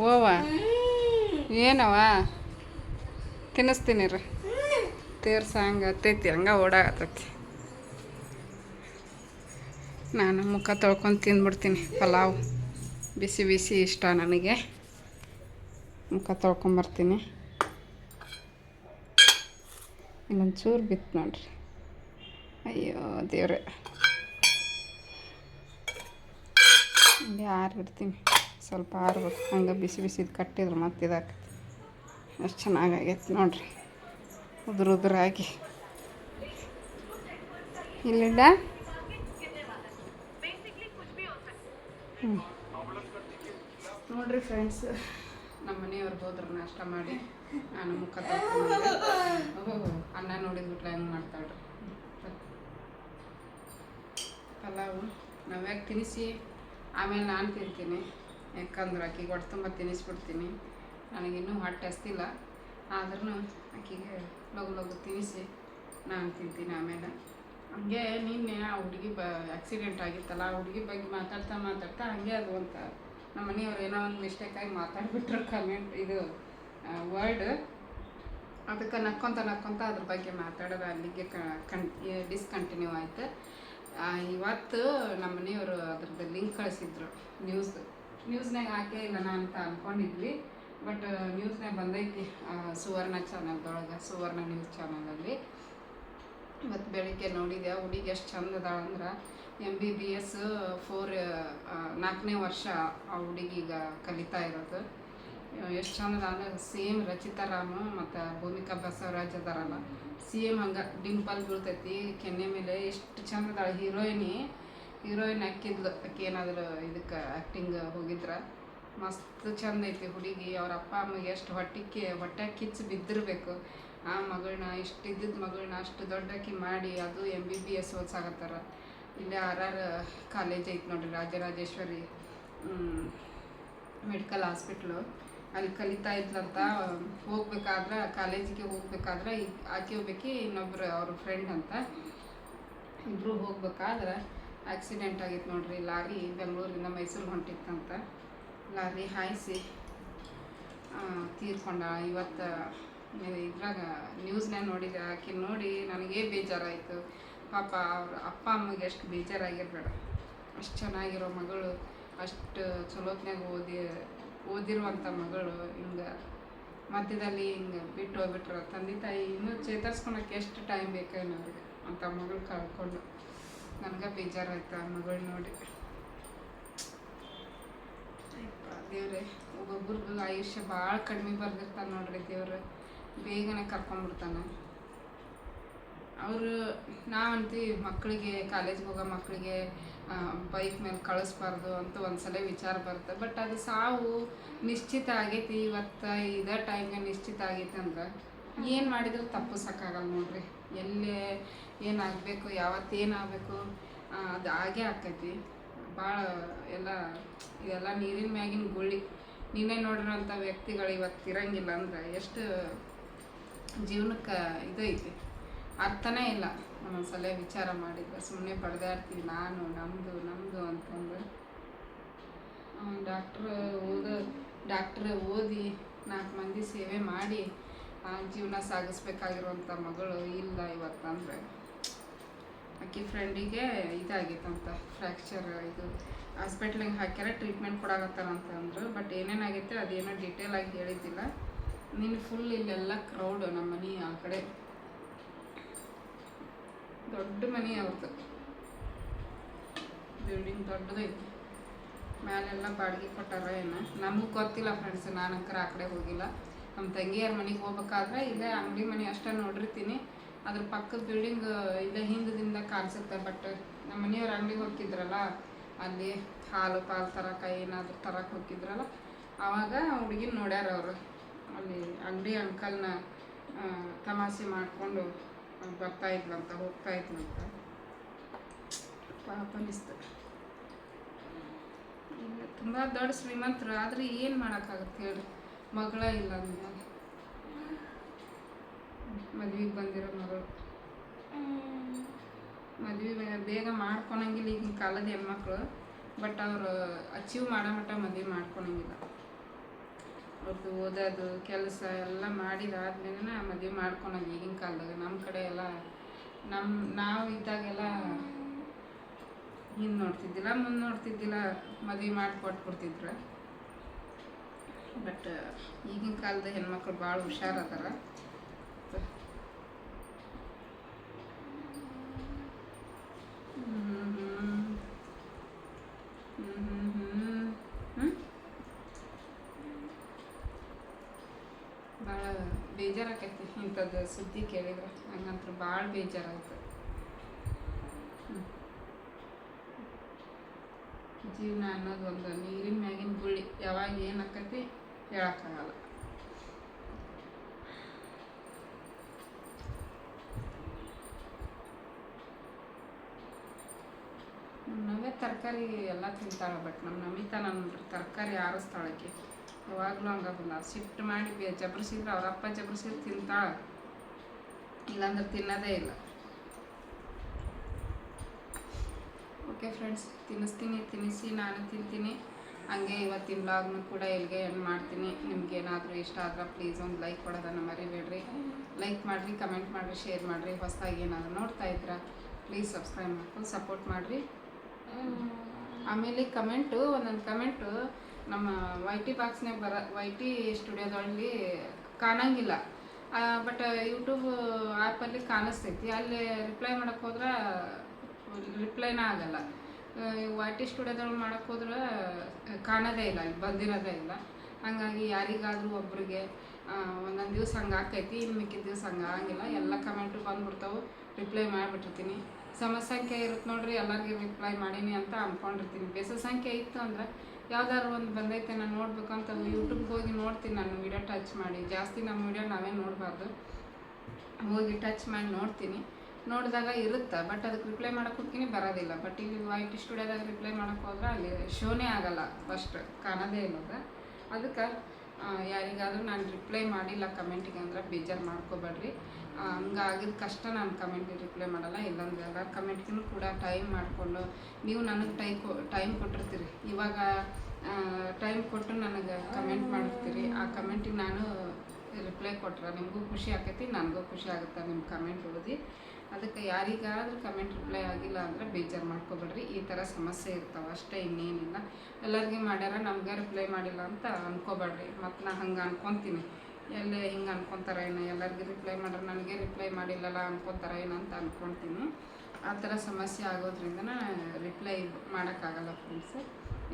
ಓವ ಏನವ ತಿನ್ನಿಸ್ತೀನಿ ರೀ. ತೇರ್ಸ ಹಂಗೆ ಹತ್ತೈತಿ, ಹಂಗೆ ಓಡಾಗತ್ತೈತಿ. ನಾನು ಮುಖ ತೊಳ್ಕೊಂಡು ತಿಂದ್ಬಿಡ್ತೀನಿ. ಪಲಾವ್ ಬಿಸಿ ಬಿಸಿ ಇಷ್ಟ ನನಗೆ. ಮುಖ ತೊಳ್ಕೊಂಬರ್ತೀನಿ. ಇಲ್ಲೊಂದು ಚೂರು ಬಿತ್ತು ನೋಡ್ರಿ. ಅಯ್ಯೋ ದೇವ್ರೆ, ಹಂಗೆ ಆರಿಬಿಡ್ತೀನಿ. ಸ್ವಲ್ಪ ಆರ್ಬೇಕು, ಹಂಗೆ ಬಿಸಿ ಬಿಸಿದು ಕಟ್ಟಿದ್ರೆ ಮತ್ತೆ ಇದಾಕೈತಿ. ಎಷ್ಟು ಚೆನ್ನಾಗಾಗೈತೆ ನೋಡ್ರಿ, ಉದುರಾಗಿ. ಇಲ್ಲಿಂದ ನೋಡ್ರಿ ಫ್ರೆಂಡ್ಸ್, ನಮ್ಮ ಮನೆಯವ್ರು ಹೋದ್ರು ನಾಷ್ಟ ಮಾಡಿ. ನಾನು ಮುಖ ತೊಳ್ಕೊಂಡೆ. ಓಹೋ ಅನ್ನ ನೋಡಿದ್ಬಿಟ್ಲೆ ಹೆಂಗೆ ಮಾಡ್ತಾಳ್ರಿ. ಪಲಾವು ನಾವ್ಯಾಕೆ ತಿನ್ನಿಸಿ ಆಮೇಲೆ ನಾನು ತಿಂತೀನಿ. ಯಾಕಂದ್ರೆ ಆಕಿಗೆ ಹೊಟ್ಟೆ ತುಂಬ ತಿನ್ನಿಸ್ಬಿಡ್ತೀನಿ. ನನಗಿನ್ನೂ ಹೊಟ್ಟೆ ಹಸ್ತಿಲ್ಲ, ಆದ್ರೂ ಆಕಿಗೆ ಲಗು ಲಗು ತಿನ್ನಿಸಿ ನಾನು ತಿಂತೀನಿ. ಆಮೇಲೆ ಹಂಗೆ ನಿನ್ನೆ ಆ ಹುಡುಗಿ ಆಕ್ಸಿಡೆಂಟ್ ಆಗಿತ್ತಲ್ಲ, ಆ ಹುಡುಗಿ ಬಗ್ಗೆ ಮಾತಾಡ್ತಾ ಹಾಗೆ ಅದು ಅಂತ ನಮ್ಮ ಮನೆಯವ್ರು ಏನೋ ಒಂದು ಮಿಸ್ಟೇಕಾಗಿ ಮಾತಾಡ್ಬಿಟ್ರು ಕಮೆಂಟ್, ಇದು ವರ್ಡ್. ಅದಕ್ಕೆ ನಕ್ಕೊಂತ ಅದ್ರ ಬಗ್ಗೆ ಮಾತಾಡೋದು ಅಲ್ಲಿಗೆ ಡಿಸ್ಕಂಟಿನ್ಯೂ ಆಯಿತು. ಇವತ್ತು ನಮ್ಮ ಮನೆಯವರು ಅದ್ರದ್ದು ಲಿಂಕ್ ಕಳಿಸಿದ್ರು. ನ್ಯೂಸ್ನಾಗ ಹಾಕೇ ಇಲ್ಲ ನಾನು ಅಂತ ಅಂದ್ಕೊಂಡಿದ್ವಿ, ಬಟ್ ನ್ಯೂಸ್ನಾಗ ಬಂದೈತಿ ಸುವರ್ಣ ಚಾನಲ್ದೊಳಗೆ, ಸುವರ್ಣ ನ್ಯೂಸ್ ಚಾನಲಲ್ಲಿ. ಇವತ್ತು ಬೆಳಿಗ್ಗೆ ನೋಡಿದೆ. ಆ ಹುಡುಗಿ ಎಷ್ಟು ಚಂದ ಅದಾಳ ಅಂದ್ರೆ MBBS 4ನೇ ವರ್ಷ ಆ ಹುಡುಗಿ ಈಗ ಕಲಿತಾ ಇರೋದು. ಎಷ್ಟು ಚಂದ ಅಂದ್ರೆ ಸೇಮ್ ರಚಿತಾ ರಾಮ್ ಮತ್ತು ಭೂಮಿಕಾ ಬಸವರಾಜ್ ಅದಾರಲ್ಲ, ಸೇಮ್ ಹಂಗೆ ಡಿಂಪಲ್ ಬೀಳ್ತೈತಿ ಕೆನ್ನೆ ಮೇಲೆ. ಎಷ್ಟು ಚಂದ ಅದಾಳ. ಹೀರೋಯಿನ್ ಹಾಕಿದ್ಲು ಆಕೆ. ಏನಾದರೂ ಇದಕ್ಕೆ ಆ್ಯಕ್ಟಿಂಗ್ ಹೋಗಿದ್ರೆ ಮಸ್ತ್ ಚಂದ ಐತಿ ಹುಡುಗಿ. ಅವ್ರ ಅಪ್ಪ ಅಮ್ಮಗೆ ಎಷ್ಟು ಹೊಟ್ಟೆ ಕಿಚ್ಚು ಬಿದ್ದಿರಬೇಕು. ಆ ಮಗಳನ್ನ ಇಷ್ಟಿದ್ದಿದ್ದ ಮಗಳನ್ನ ಅಷ್ಟು ದೊಡ್ಡಾಕಿ ಮಾಡಿ ಅದು MBBS ಓದ್ಸಾಕತ್ತಾರ. ಇಲ್ಲೇ RR ಕಾಲೇಜ್ ಐತೆ ನೋಡಿರಿ, ರಾಜರಾಜೇಶ್ವರಿ ಮೆಡಿಕಲ್ ಹಾಸ್ಪಿಟ್ಲು. ಅಲ್ಲಿ ಕಲಿತಾ ಇದ್ಲಂತ. ಹೋಗ್ಬೇಕಾದ್ರೆ ಕಾಲೇಜಿಗೆ ಹೋಗ್ಬೇಕಾದ್ರೆ ಆಕೆ ಹೋಗ್ಬೇಕು, ಇನ್ನೊಬ್ರು ಅವ್ರ ಫ್ರೆಂಡ್ ಅಂತ ಇಬ್ಬರು ಹೋಗ್ಬೇಕಾದ್ರೆ ಆಕ್ಸಿಡೆಂಟ್ ಆಗಿತ್ತು ನೋಡ್ರಿ. ಲಾರಿ ಬೆಂಗಳೂರಿಂದ ಮೈಸೂರಿಗೆ ಹೊಂಟಿತ್ತಂತ. ಲಾರಿ ಹಾಯಿಸಿ ತೀರ್ಕೊಂಡ. ಇವತ್ತು ಇದ್ರಾಗ ನ್ಯೂಸ್ನಾಗ ನೋಡಿದೆ. ಆಕೆ ನೋಡಿ ನನಗೇ ಬೇಜಾರಾಯಿತು. ಪಾಪ ಅವ್ರ ಅಪ್ಪ ಅಮ್ಮಗೆ ಎಷ್ಟು ಬೇಜಾರಾಗಿರ್ಬೇಡ. ಅಷ್ಟು ಚೆನ್ನಾಗಿರೋ ಮಗಳು, ಅಷ್ಟು ಚಲೋತ್ನಾಗ ಓದಿರುವಂಥ ಮಗಳು ಹಿಂಗೆ ಮಧ್ಯದಲ್ಲಿ ಹಿಂಗೆ ಬಿಟ್ಟು ಹೋಗ್ಬಿಟ್ರು. ತಂದೆ ತಾಯಿ ಇನ್ನೂ ಚೇತರಿಸ್ಕೊಳಕ್ಕೆ ಎಷ್ಟು ಟೈಮ್ ಬೇಕೇನೋ ಅವ್ರಿಗೆ. ಅಂಥ ಮಗಳು ಕಳ್ಕೊಂಡು ನನಗೆ ಬೇಜಾರಾಯ್ತು ಆ ಮಗಳು ನೋಡಿ. ದೇವ್ರೆ, ಒಬ್ಬೊಬ್ರಿಗೂ ಆಯುಷ್ಯ ಭಾಳ ಕಡಿಮೆ ಬರ್ದಿರ್ತಾನೆ ನೋಡ್ರಿ. ದೇವ್ರು ಬೇಗನೆ ಕರ್ಕೊಂಡ್ಬಿಡ್ತಾನೆ. ಅವರು ನಾವಂತೀವಿ ಮಕ್ಕಳಿಗೆ, ಕಾಲೇಜ್ಗೆ ಹೋಗೋ ಮಕ್ಕಳಿಗೆ ಬೈಕ್ ಮೇಲೆ ಕಳಿಸ್ಬಾರ್ದು ಅಂತ ಒಂದ್ಸಲ ವಿಚಾರ ಬರುತ್ತೆ. ಬಟ್ ಅದು ಸಾವು ನಿಶ್ಚಿತ ಆಗೈತಿ. ಇವತ್ತು ಇದೇ ಟೈಮ್ಗೆ ನಿಶ್ಚಿತ ಆಗೈತೆ ಅಂದ್ರೆ ಏನು ಮಾಡಿದ್ರು ತಪ್ಪಿಸೋಕ್ಕಾಗಲ್ಲ ನೋಡ್ರಿ. ಎಲ್ಲೇ ಏನಾಗಬೇಕು, ಯಾವತ್ತೇನಾಗಬೇಕು ಅದು ಆಗೇ ಆಕೈತಿ. ಭಾಳ ಇದೆಲ್ಲ ನೀರಿನ ಮ್ಯಾಗಿನ ಗುಳ್ಳಿ. ನೀನೇ ನೋಡಿರೋಂಥ ವ್ಯಕ್ತಿಗಳು ಇವತ್ತು ಇರಂಗಿಲ್ಲ ಅಂದ್ರೆ ಎಷ್ಟು ಜೀವನಕ್ಕೆ ಇದೈತಿ, ಅರ್ಥನೇ ಇಲ್ಲ. ಒಂದೊಂದ್ಸಲ ವಿಚಾರ ಮಾಡಿದ್ರೆ ಸುಮ್ಮನೆ ಬಡ್ದಾಡ್ತೀವಿ ನಾನು ನಮ್ಮದು ಅಂತಂದು. ಡಾಕ್ಟ್ರ್ ಓದಿ 4 ಮಂದಿ ಸೇವೆ ಮಾಡಿ ಜೀವನ ಸಾಗಿಸ್ಬೇಕಾಗಿರುವಂಥ ಮಗಳು ಇಲ್ಲ ಇವತ್ತಂದರೆ. ಆಕೆ ಫ್ರೆಂಡಿಗೆ ಇದಾಗೈತಂತ, ಫ್ರ್ಯಾಕ್ಚರ್. ಇದು ಹಾಸ್ಪಿಟ್ಲಿಗೆ ಹಾಕ್ಯಾರ, ಟ್ರೀಟ್ಮೆಂಟ್ ಕೊಡಾಕತ್ತಾರಂತ ಅಂದರು. ಬಟ್ ಏನೇನಾಗೈತೆ ಅದೇನೋ ಡೀಟೇಲ್ ಆಗಿ ಹೇಳಿದ್ದಿಲ್ಲ. ನೀನು ಫುಲ್ ಇಲ್ಲೆಲ್ಲ ಕ್ರೌಡು. ನಮ್ಮ ಮನೆ ಆ ಕಡೆ ದೊಡ್ಡ ಮನೆ ಅವ್ರದ್ದು, ಬಿಲ್ಡಿಂಗ್ ದೊಡ್ಡದೈತಿ. ಮ್ಯಾಲೆಲ್ಲ ಬಾಡಿಗೆ ಕೊಟ್ಟಾರ ಏನೋ ನಮಗೆ ಗೊತ್ತಿಲ್ಲ ಫ್ರೆಂಡ್ಸ್. ನಾನಂಕರ ಆ ಕಡೆ ಹೋಗಿಲ್ಲ. ನಮ್ಮ ತಂಗಿಯರ ಮನೆಗೆ ಹೋಗ್ಬೇಕಾದ್ರೆ ಇಲ್ಲೇ ಅಂಗಡಿ ಮನೆ ಅಷ್ಟೇ ನೋಡಿರ್ತೀನಿ. ಅದ್ರ ಪಕ್ಕದ ಬಿಲ್ಡಿಂಗ್ ಇಲ್ಲೇ ಹಿಂದದಿಂದ ಕಾಣಿಸುತ್ತೆ. ಬಟ್ ನಮ್ಮ ಮನೆಯವ್ರ ಅಂಗಡಿಗೆ ಹೋಗಿದ್ರಲ್ಲ, ಅಲ್ಲಿ ಹಾಲು ಪಾಲು ತರಕ್ಕೆ ಏನಾದರೂ ತರಕ್ಕೆ ಹೋಗಿದ್ರಲ್ಲ, ಆವಾಗ ಹುಡುಗಿನ ನೋಡ್ಯಾರ ಅವರು. ಅಲ್ಲಿ ಅಂಗಡಿ ಅಂಕಲ್ನ ತಮಾಷೆ ಮಾಡಿಕೊಂಡು ಬರ್ತಾಯಿದ್ವಂತ, ಹೋಗ್ತಾಯಿದ್ವಂತ. ಪಾಪ ಅನಿಸ್ತು. ಇಲ್ಲ ತುಂಬ ದೊಡ್ಡ ಶ್ರೀಮಂತರು, ಆದರೆ ಏನು ಮಾಡೋಕ್ಕಾಗುತ್ತೆ ಹೇಳಿ, ಮಗಳ ಇಲ್ಲ ಅಂದಮೇಲೆ. ಮದ್ವೆಗೆ ಬಂದಿರೋ ಮಗಳು ಮದ್ವೆ ಬೇಗ ಮಾಡ್ಕೊಳಂಗಿಲ್ಲ ಈಗಿನ ಕಾಲದ ಹೆಣ್ಮಕ್ಳು. ಬಟ್ ಅವರು ಅಚೀವ್ ಮಾಡೋ ಮಟ್ಟ ಮದುವೆ ಮಾಡ್ಕೊಳಂಗಿಲ್ಲ. ಅವ್ರದ್ದು ಓದೋದು ಕೆಲಸ ಎಲ್ಲ ಮಾಡಿದಾದ್ಮೇಲೆ ಮದುವೆ ಮಾಡ್ಕೊಳಂಗೆ ಈಗಿನ ಕಾಲದಾಗ. ನಮ್ಮ ಕಡೆ ಎಲ್ಲ ನಾವು ಇದ್ದಾಗೆಲ್ಲ ಹಿಂದೆ ನೋಡ್ತಿದ್ದಿಲ್ಲ, ಮುಂದೆ ನೋಡ್ತಿದ್ದಿಲ್ಲ, ಮದುವೆ ಮಾಡಿ ಕೊಟ್ಬಿಡ್ತಿದ್ರು. ಬಟ್ ಈಗಿನ ಕಾಲದ ಹೆಣ್ಮಕ್ಳು ಭಾಳ ಹುಷಾರದಾರ. ಭಾಳ ಬೇಜಾರಾಕೈತಿ ಇಂಥದ್ದು ಸುದ್ದಿ ಕೇಳಿದ್ರೆ. ಹಂಗಂತ್ರ ಭಾಳ ಬೇಜಾರಾಯ್ತು. ಜೀವನ ಅನ್ನೋದು ಒಂದು ನೀರಿನ ಮ್ಯಾಗಿನ ಗುಳ್ಳಿ. ಯಾವಾಗ ಏನಾಕೈತಿ ಹೇಳೋಕ್ಕಾಗಲ್ಲ. ನಮ್ಮವೇ ತರಕಾರಿ ಎಲ್ಲ ತಿಂತಾಳೆ. ಬಟ್ ನಮ್ಮ ನಮಿತಾ ನೋಡ್ರಿ ತರಕಾರಿ ಆರಿಸ್ತಾಳಕ್ಕೆ ಯಾವಾಗಲೂ ಹಂಗಾಗಲ್ಲ. ಸಿಟ್ಟು ಮಾಡಿ ಜಬರ್ಸಿದ್ರೆ, ಅವರಪ್ಪ ಜಬರ್ಸಿದ್ರೆ ತಿಂತಾಳೆ, ಇಲ್ಲಾಂದ್ರೆ ತಿನ್ನೋದೇ ಇಲ್ಲ. ಓಕೆ ಫ್ರೆಂಡ್ಸ್, ತಿನ್ನಿಸಿ ನಾನು ತಿಂತೀನಿ. ಹಂಗೆ ಇವತ್ತಿನ ವ್ಲಾಗ್ನು ಕೂಡ ಇಲ್ಲಿಗೆ ಎಂಡ್ ಮಾಡ್ತೀನಿ. ನಿಮ್ಗೇನಾದರೂ ಇಷ್ಟ ಆದ್ರೆ ಪ್ಲೀಸ್ ಒಂದು ಲೈಕ್ ಕೊಡೋದನ್ನು ಮರಿಬೇಡ್ರಿ. ಲೈಕ್ ಮಾಡಿರಿ, ಕಮೆಂಟ್ ಮಾಡಿರಿ, ಶೇರ್ ಮಾಡಿರಿ. ಹೊಸದಾಗಿ ಏನಾದರೂ ನೋಡ್ತಾ ಇದ್ರೆ ಪ್ಲೀಸ್ ಸಬ್ಸ್ಕ್ರೈಬ್ ಮಾಡ್ಕೊಂಡು ಸಪೋರ್ಟ್ ಮಾಡಿರಿ. ಆಮೇಲೆ ಒಂದೊಂದು ಕಮೆಂಟು ನಮ್ಮ YT ಬಾಕ್ಸ್ನಾಗ YT ಸ್ಟುಡಿಯೋದಲ್ಲಿ ಕಾಣಂಗಿಲ್ಲ. ಬಟ್ ಯೂಟ್ಯೂಬ್ ಆ್ಯಪಲ್ಲಿ ಕಾಣಿಸ್ತೈತಿ. ಅಲ್ಲಿ ರಿಪ್ಲೈ ಮಾಡೋಕ್ಕೆ ಹೋದ್ರೆ ರಿಪ್ಲೈನೇ ಆಗಲ್ಲ. YT ಸ್ಟುಡಿಯೋದೊಳಗೆ ಮಾಡೋಕ್ಕೆ ಹೋದ್ರೆ ಕಾಣೋದೇ ಇಲ್ಲ, ಅಲ್ಲಿ ಬಂದಿರೋದೇ ಇಲ್ಲ. ಹಾಗಾಗಿ ಯಾರಿಗಾದರೂ ಒಬ್ರಿಗೆ ಒಂದೊಂದು ದಿವ್ಸ ಹಂಗೆ ಆಕೈತಿ, ಇನ್ನು ಮಿಕ್ಕಿದ ದಿವ್ಸ ಹಂಗೆ ಆಗಂಗಿಲ್ಲ. ಎಲ್ಲ ಕಮೆಂಟು ಬಂದ್ಬಿಡ್ತಾವೆ, ರಿಪ್ಲೈ ಮಾಡಿಬಿಟ್ಟಿರ್ತೀನಿ. ಸಂಖ್ಯೆ ಇರುತ್ತೆ ನೋಡ್ರಿ, ಎಲ್ಲರಿಗೂ ರಿಪ್ಲೈ ಮಾಡೀನಿ ಅಂತ ಅಂದ್ಕೊಂಡಿರ್ತೀನಿ. ಸಂಖ್ಯೆ ಇತ್ತು ಅಂದ್ರೆ ಯಾವ್ದಾದ್ರು ಒಂದು ಬಂದೈತೆ ನಾನು ನೋಡ್ಬೇಕಂತ ಯೂಟ್ಯೂಬ್ಗೆ ಹೋಗಿ ನೋಡ್ತೀನಿ. ನಾನು ವೀಡಿಯೋ ಟಚ್ ಮಾಡಿ, ಜಾಸ್ತಿ ನಮ್ಮ ವೀಡಿಯೋ ನಾವೇ ನೋಡಬಾರ್ದು, ಹೋಗಿ ಟಚ್ ಮಾಡಿ ನೋಡ್ತೀನಿ. ನೋಡಿದಾಗ ಇರುತ್ತೆ, ಬಟ್ ಅದಕ್ಕೆ ರಿಪ್ಲೈ ಮಾಡೋಕೆ ಹೋಗ್ತೀನಿ, ಬರೋದಿಲ್ಲ. ಬಟ್ ಇಲ್ಲಿ YT ಸ್ಟುಡಿಯೋದಾಗ ರಿಪ್ಲೈ ಮಾಡೋಕ್ಕೆ ಹೋದ್ರೆ ಅಲ್ಲಿ ಶೋನೇ ಆಗಲ್ಲ, ಫಸ್ಟ್ ಕಾಣೋದೇ ಇಲ್ಲದ. ಅದಕ್ಕೆ ಯಾರಿಗಾದರೂ ನಾನು ರಿಪ್ಲೈ ಮಾಡಿಲ್ಲ ಕಮೆಂಟಿಗೆ ಅಂದ್ರೆ ಬೇಜಾರು ಮಾಡ್ಕೋಬೇಡ್ರಿ. ಹಂಗಾಗಿದ ಕಷ್ಟ ನಾನು ಕಮೆಂಟಿಗೆ ರಿಪ್ಲೈ ಮಾಡಲ್ಲ. ಇಲ್ಲಾಂದ್ರೆ ಎಲ್ಲ ಕಮೆಂಟ್ಗೂ ಕೂಡ ಟೈಮ್ ಮಾಡಿಕೊಂಡು ನೀವು ನನಗೆ ಟೈಮ್ ಕೊಟ್ಟಿರ್ತೀರಿ. ಇವಾಗ ಟೈಮ್ ಕೊಟ್ಟು ನನಗೆ ಕಮೆಂಟ್ ಮಾಡಿರ್ತೀರಿ. ಆ ಕಮೆಂಟಿಗೆ ನಾನು ರಿಪ್ಲೈ ಕೊಟ್ರೆ ನಿಮಗೂ ಖುಷಿ ಆಕೈತಿ, ನನಗೂ ಖುಷಿ ಆಗುತ್ತೆ ನಿಮ್ಮ ಕಮೆಂಟ್ ಓದಿ. ಅದಕ್ಕೆ ಯಾರಿಗಾದ್ರೂ ಕಮೆಂಟ್ ರಿಪ್ಲೈ ಆಗಿಲ್ಲ ಅಂದರೆ ಬೇಜಾರು ಮಾಡ್ಕೊಬೇಡ್ರಿ. ಈ ಥರ ಸಮಸ್ಯೆ ಇರ್ತಾವೆ ಅಷ್ಟೇ, ಇನ್ನೇನಿಲ್ಲ. ಎಲ್ಲರಿಗೂ ಮಾಡ್ಯಾರ, ನಮಗೆ ರಿಪ್ಲೈ ಮಾಡಿಲ್ಲ ಅಂತ ಅನ್ಕೋಬೇಡ್ರಿ. ಮತ್ತು ನಾ ಹಂಗೆ ಅನ್ಕೊತೀನಿ, ಎಲ್ಲೇ ಹಿಂಗೆ ಅನ್ಕೊತಾರೆ ಏನು, ಎಲ್ಲರಿಗೂ ರಿಪ್ಲೈ ಮಾಡ್ರೆ ನನಗೆ ರಿಪ್ಲೈ ಮಾಡಿಲ್ಲಲ್ಲ ಅನ್ಕೊತಾರೆ ಏನಂತ ಅಂದ್ಕೊತೀನಿ. ಆ ಥರ ಸಮಸ್ಯೆ ಆಗೋದ್ರಿಂದ ರಿಪ್ಲೈ ಮಾಡೋಕ್ಕಾಗಲ್ಲ ಫ್ರೆಂಡ್ಸ್.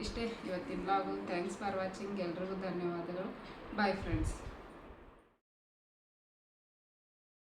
ಇಷ್ಟೇ ಇವತ್ತಿನ ವ್ಲಾಗು. Thanks for watching. ಎಲ್ರಿಗೂ ಧನ್ಯವಾದಗಳು. Bye friends.